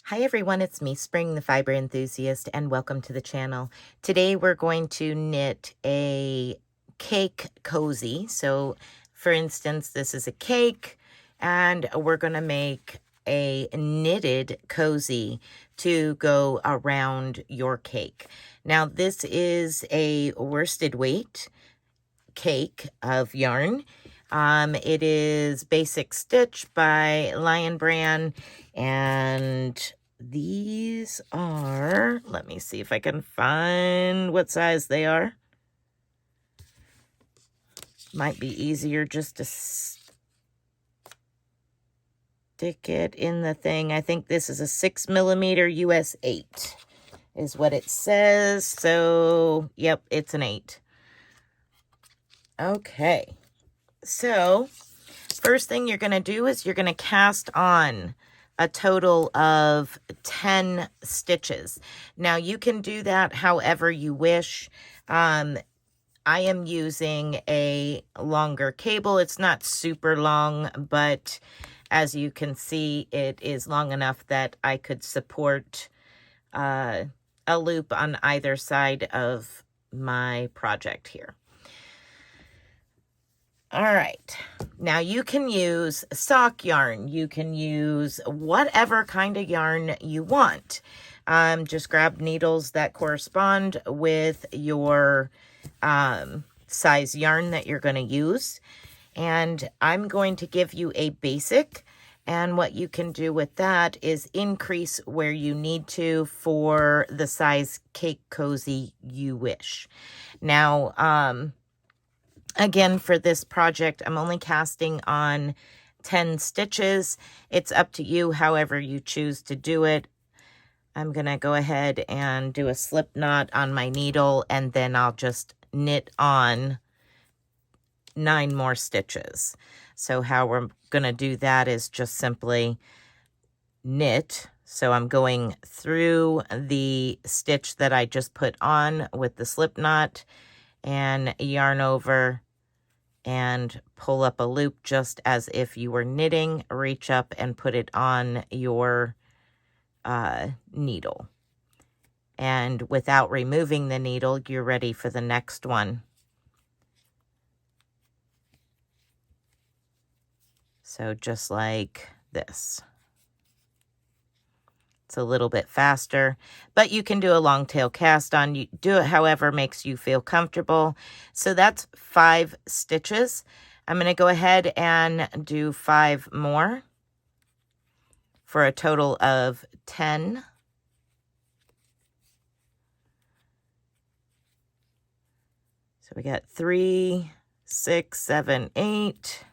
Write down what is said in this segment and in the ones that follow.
Hi everyone, it's me, Spring, the fiber enthusiast, and welcome to the channel. Today we're going to knit a cake cozy. So for instance, this is a cake and we're going to make a knitted cozy to go around your cake. Now this is a worsted weight cake of yarn. It is Basic Stitch by Lion Brand, and these are, let me see if I can find what size they are. Might be easier just to stick it in the thing. I think this is a 6mm US 8 is what it says. So, yep, it's an 8. Okay. So, first thing you're going to do is you're going to cast on a total of 10 stitches. Now, you can do that however you wish. I am using a longer cable. It's not super long, but as you can see, it is long enough that I could support a loop on either side of my project here. All right, now you can use sock yarn. You can use whatever kind of yarn you want. Just grab needles that correspond with your size yarn that you're going to use. And I'm going to give you a basic. And what you can do with that is increase where you need to for the size cake cozy you wish. Now, again, for this project, I'm only casting on 10 stitches. It's up to you however you choose to do it. I'm going to go ahead and do a slip knot on my needle, and then I'll just knit on 9 more stitches. So how we're going to do that is just simply knit. So I'm going through the stitch that I just put on with the slip knot and yarn over and pull up a loop just as if you were knitting, reach up and put it on your needle. And without removing the needle, you're ready for the next one. So just like this. It's a little bit faster, but you can do a long tail cast on. You do it however makes you feel comfortable. So that's 5 stitches. I'm going to go ahead and do 5 more for a total of 10. So we got 3, 6, 7, 8,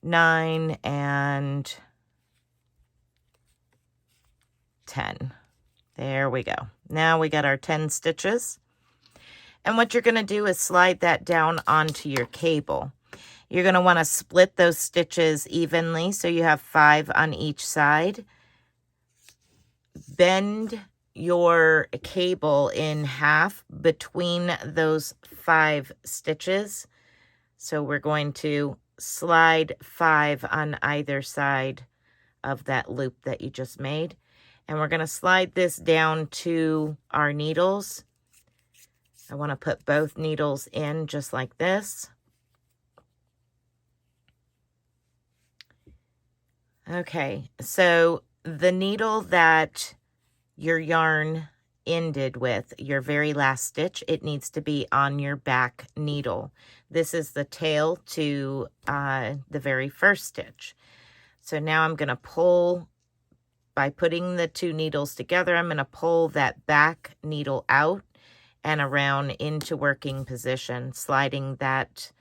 9, and 10. There we go. Now we got our 10 stitches. And what you're going to do is slide that down onto your cable. You're going to want to split those stitches evenly so you have 5 on each side. Bend your cable in half between those 5 stitches. So we're going to slide 5 on either side of that loop that you just made. And we're going to slide this down to our needles. I want to put both needles in just like this. Okay, so the needle that your yarn ended with, your very last stitch, it needs to be on your back needle. This is the tail to the very first stitch. So now I'm going to pull, by putting the 2 needles together, I'm going to pull that back needle out and around into working position, sliding that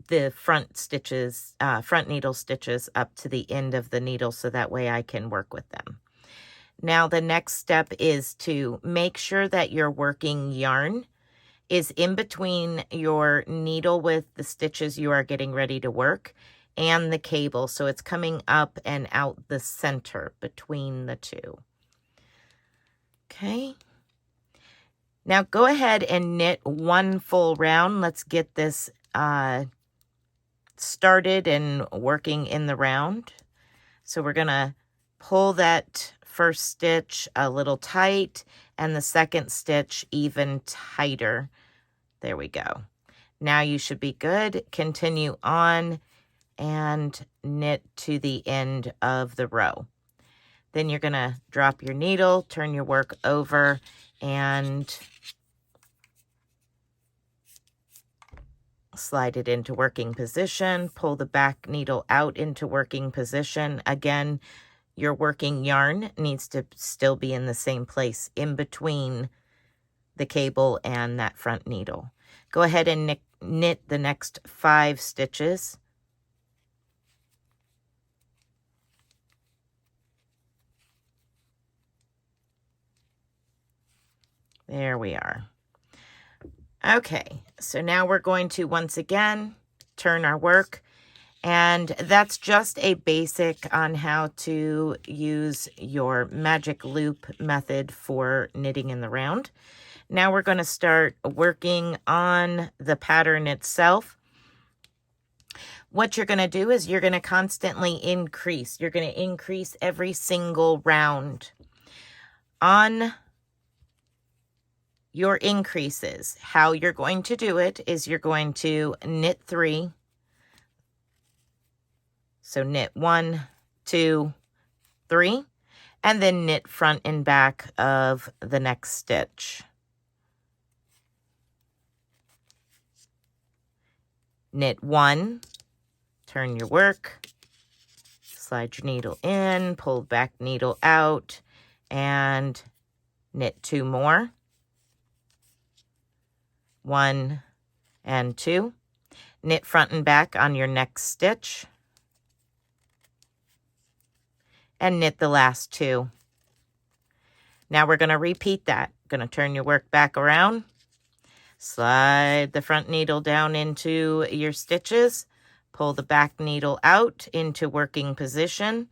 the front stitches, front needle stitches up to the end of the needle so that way I can work with them. Now the next step is to make sure that your working yarn is in between your needle with the stitches you are getting ready to work and the cable, so it's coming up and out the center between the 2. Okay. Now go ahead and knit 1 full round. Let's get this started and working in the round. So we're going to pull that first stitch a little tight and the second stitch even tighter. There we go. Now you should be good. Continue on and knit to the end of the row. Then you're going to drop your needle, turn your work over, and slide it into working position. Pull the back needle out into working position. Again, your working yarn needs to still be in the same place in between the cable and that front needle. Go ahead and knit the next 5 stitches. There we are. Okay, so now we're going to once again turn our work, and that's just a basic on how to use your magic loop method for knitting in the round. Now we're going to start working on the pattern itself. What you're going to do is you're going to constantly increase. You're going to increase every single round. On your increases, how you're going to do it is you're going to knit 3. So knit 1, 2, 3, and then knit front and back of the next stitch. Knit 1, turn your work, slide your needle in, pull back needle out, and knit 2 more. 1 and 2. Knit front and back on your next stitch. And knit the last 2. Now we're going to repeat that. Going to turn your work back around. Slide the front needle down into your stitches. Pull the back needle out into working position.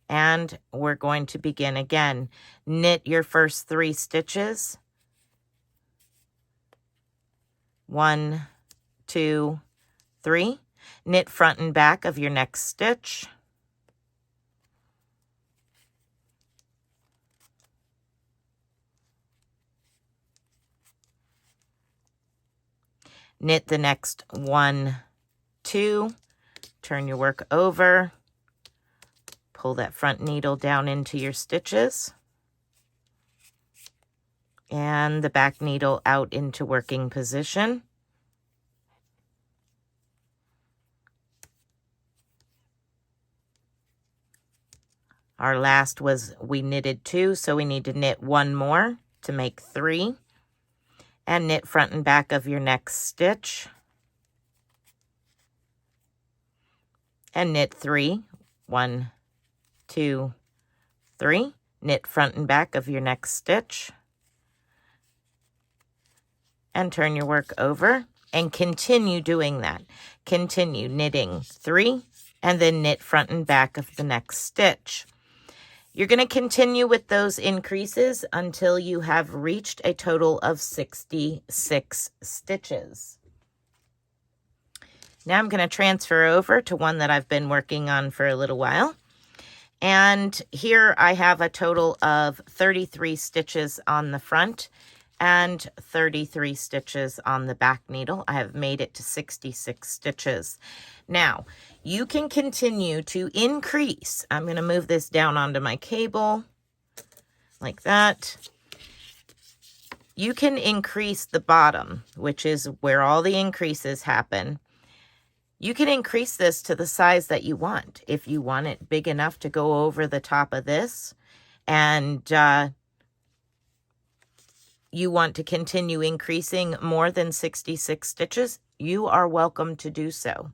And we're going to begin again. Knit your first 3 stitches. 1, 2, 3. Knit front and back of your next stitch. Knit the next 1, 2. Turn your work over. Pull that front needle down into your stitches. And the back needle out into working position. Our last was we knitted 2, so we need to knit 1 more to make 3. And knit front and back of your next stitch. And knit 3. 1, 2, 3. Knit front and back of your next stitch. And turn your work over and continue doing that. Continue knitting 3 and then knit front and back of the next stitch. You're going to continue with those increases until you have reached a total of 66 stitches. Now I'm going to transfer over to one that I've been working on for a little while. And here I have a total of 33 stitches on the front and 33 stitches on the back needle. I have made it to 66 stitches. Now, you can continue to increase. I'm going to move this down onto my cable like that. You can increase the bottom, which is where all the increases happen. You can increase this to the size that you want. If you want it big enough to go over the top of this, and you want to continue increasing more than 66 stitches, you are welcome to do so.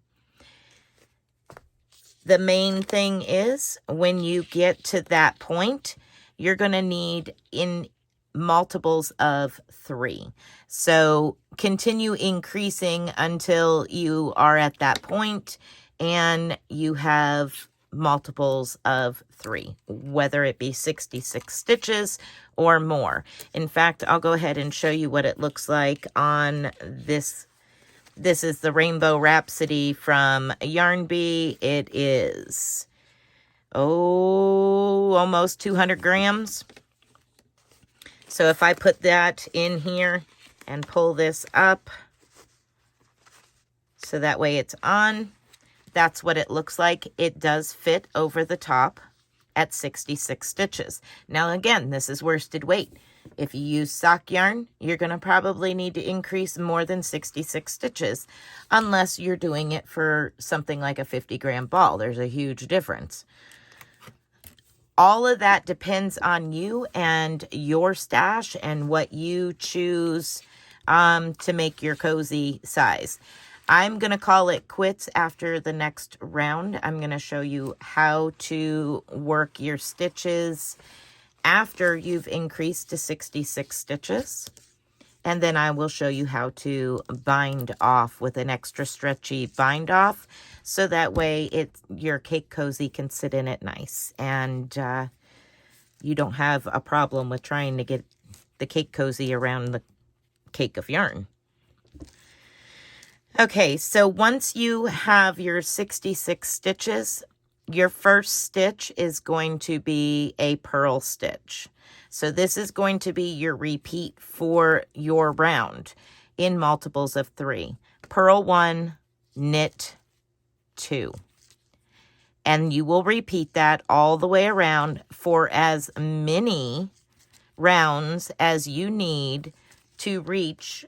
The main thing is when you get to that point, you're going to need in multiples of 3. So continue increasing until you are at that point and you have multiples of 3, whether it be 66 stitches or more. In fact, I'll go ahead and show you what it looks like on this This is the Rainbow Rhapsody from Yarn Bee. It is, almost 200 grams. So if I put that in here and pull this up, so that way it's on, that's what it looks like. It does fit over the top at 66 stitches. Now again, this is worsted weight. If you use sock yarn, you're going to probably need to increase more than 66 stitches, unless you're doing it for something like a 50-gram ball. There's a huge difference. All of that depends on you and your stash and what you choose to make your cozy size. I'm going to call it quits after the next round. I'm going to show you how to work your stitches after you've increased to 66 stitches. And then I will show you how to bind off with an extra stretchy bind off. So that way your cake cozy can sit in it nice. And you don't have a problem with trying to get the cake cozy around the cake of yarn. Okay, so once you have your 66 stitches, your first stitch is going to be a purl stitch. So this is going to be your repeat for your round in multiples of 3. Purl 1, knit 2. And you will repeat that all the way around for as many rounds as you need to reach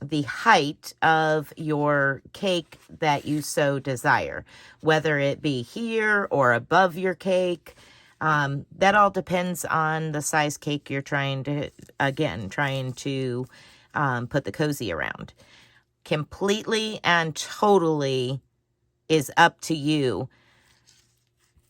the height of your cake that you so desire, whether it be here or above your cake. That all depends on the size cake you're trying to put the cozy around. Completely and totally is up to you.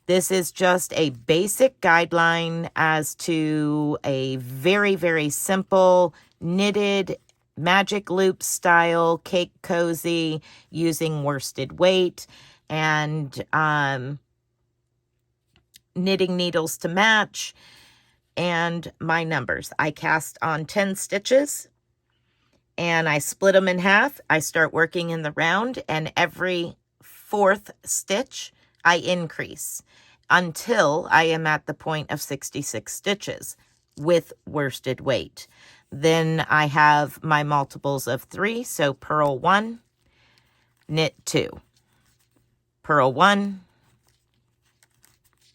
This is just a basic guideline as to a very, very simple knitted magic loop style cake cozy using worsted weight and knitting needles to match and my numbers. I cast on 10 stitches and I split them in half. I start working in the round, and every 4th stitch I increase until I am at the point of 66 stitches with worsted weight. Then I have my multiples of 3, so purl 1, knit 2, purl 1,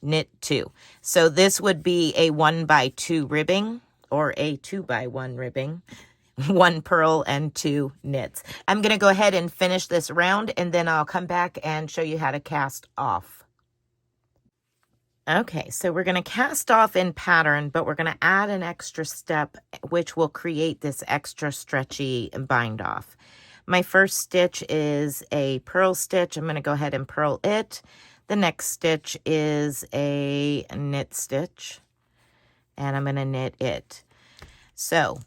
knit 2. So this would be a 1x2 ribbing or a 2x1 ribbing, 1 purl and 2 knits. I'm going to go ahead and finish this round, and then I'll come back and show you how to cast off. Okay, so we're going to cast off in pattern, but we're going to add an extra step, which will create this extra stretchy bind off. My first stitch is a purl stitch. I'm going to go ahead and purl it. The next stitch is a knit stitch, and I'm going to knit it. So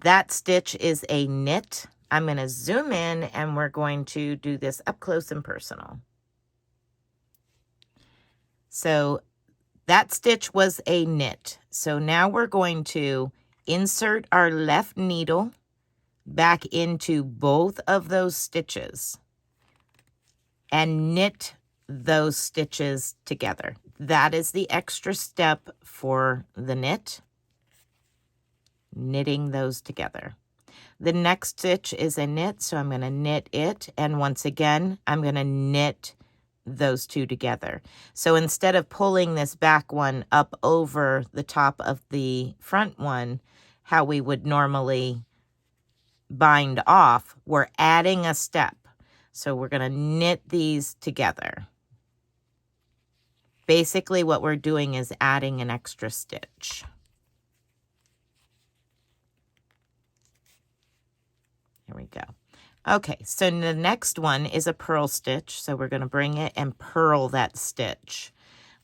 that stitch is a knit. I'm going to zoom in, and we're going to do this up close and personal. So that stitch was a knit. So now we're going to insert our left needle back into both of those stitches and knit those stitches together. That is the extra step for the knit, knitting those together. The next stitch is a knit, so I'm going to knit it, and once again, I'm going to knit those two together. So instead of pulling this back one up over the top of the front one, how we would normally bind off, we're adding a step. So we're going to knit these together. Basically what we're doing is adding an extra stitch. Here we go. Okay, so the next one is a purl stitch. So we're going to bring it and purl that stitch.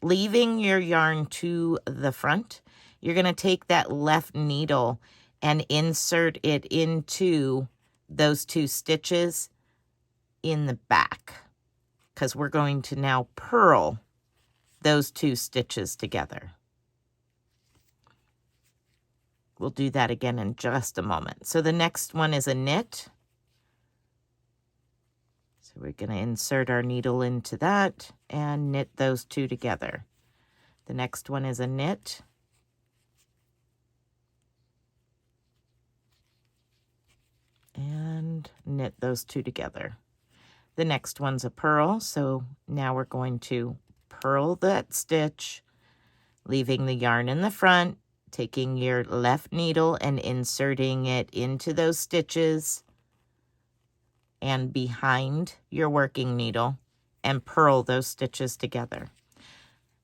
Leaving your yarn to the front, you're going to take that left needle and insert it into those 2 stitches in the back, because we're going to now purl those 2 stitches together. We'll do that again in just a moment. So the next one is a knit. So we're going to insert our needle into that and knit those two together. The next one is a knit. And knit those two together. The next one's a purl, so now we're going to purl that stitch, leaving the yarn in the front, taking your left needle and inserting it into those stitches and behind your working needle, and purl those stitches together.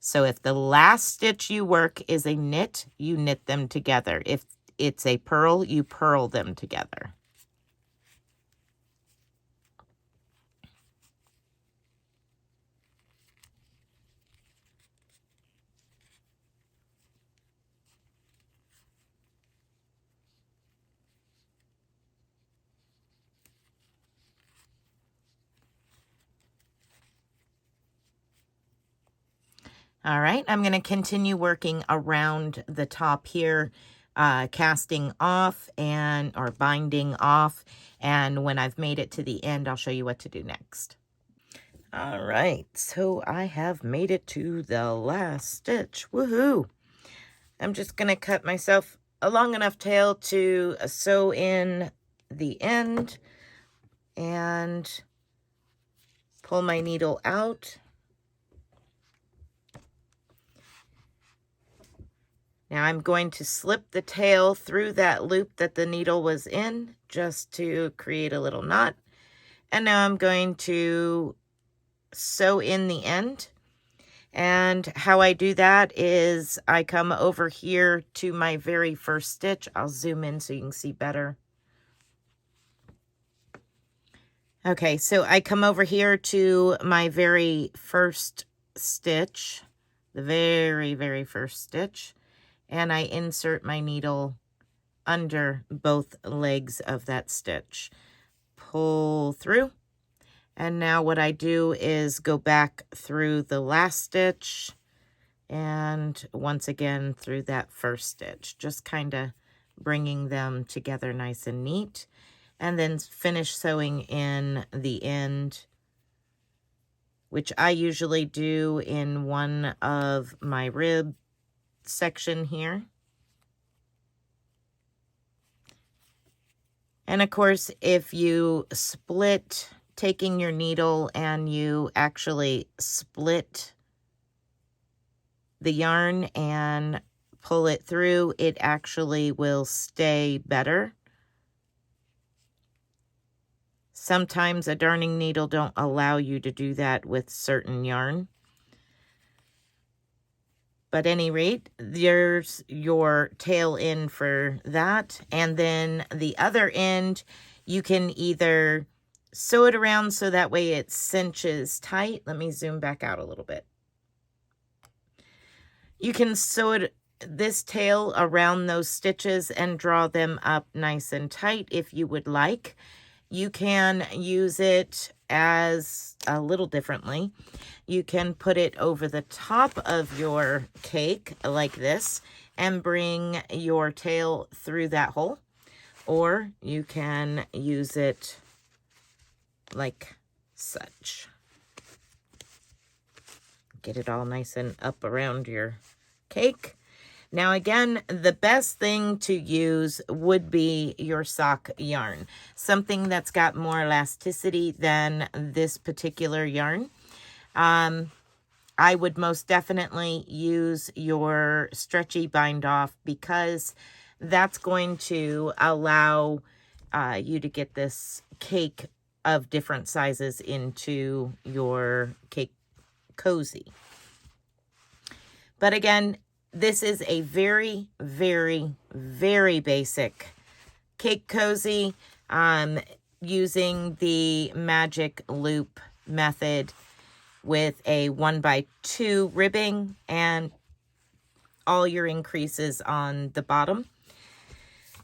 So if the last stitch you work is a knit, you knit them together. If it's a purl, you purl them together. All right, I'm going to continue working around the top here, casting off or binding off. And when I've made it to the end, I'll show you what to do next. All right, so I have made it to the last stitch. Woohoo! I'm just going to cut myself a long enough tail to sew in the end and pull my needle out. Now I'm going to slip the tail through that loop that the needle was in just to create a little knot. And now I'm going to sew in the end. And how I do that is I come over here to my very first stitch. I'll zoom in so you can see better. Okay, so I come over here to my very first stitch, the very, very first stitch. And I insert my needle under both legs of that stitch. Pull through. And now what I do is go back through the last stitch and once again through that first stitch, just kind of bringing them together nice and neat. And then finish sewing in the end, which I usually do in one of my rib section here. And of course, if you split, taking your needle and you actually split the yarn and pull it through, it actually will stay better. Sometimes a darning needle don't allow you to do that with certain yarn. But at any rate, there's your tail end for that. And then the other end, you can either sew it around so that way it cinches tight. Let me zoom back out a little bit. You can sew this tail around those stitches and draw them up nice and tight if you would like. You can use it as a little differently. You can put it over the top of your cake like this and bring your tail through that hole. Or you can use it like such. Get it all nice and up around your cake. Now again, the best thing to use would be your sock yarn, something that's got more elasticity than this particular yarn. I would most definitely use your Stretchy bind off because that's going to allow you to get this cake of different sizes into your cake cozy. But again, this is a very, very, very basic cake cozy using the magic loop method with a 1x2 ribbing and all your increases on the bottom.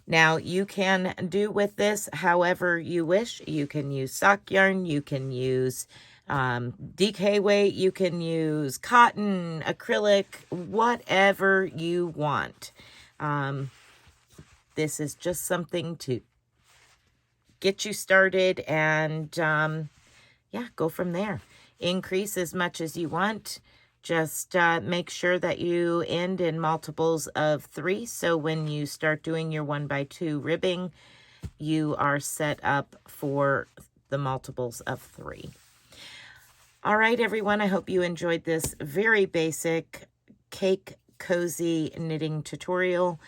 Now you can do with this however you wish. You can use sock yarn, you can use DK weight, you can use cotton, acrylic, whatever you want. This is just something to get you started and yeah, go from there. Increase as much as you want. Just make sure that you end in multiples of 3. So when you start doing your 1x2 ribbing, you are set up for the multiples of 3. All right, everyone, I hope you enjoyed this very basic cake cozy knitting tutorial.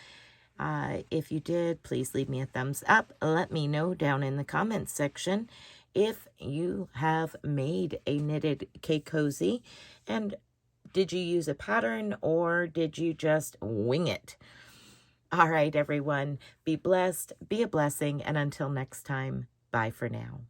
If you did, please leave me a thumbs up. Let me know down in the comments section if you have made a knitted cake cozy, and did you use a pattern or did you just wing it? All right, everyone, be blessed, be a blessing, and until next time, bye for now.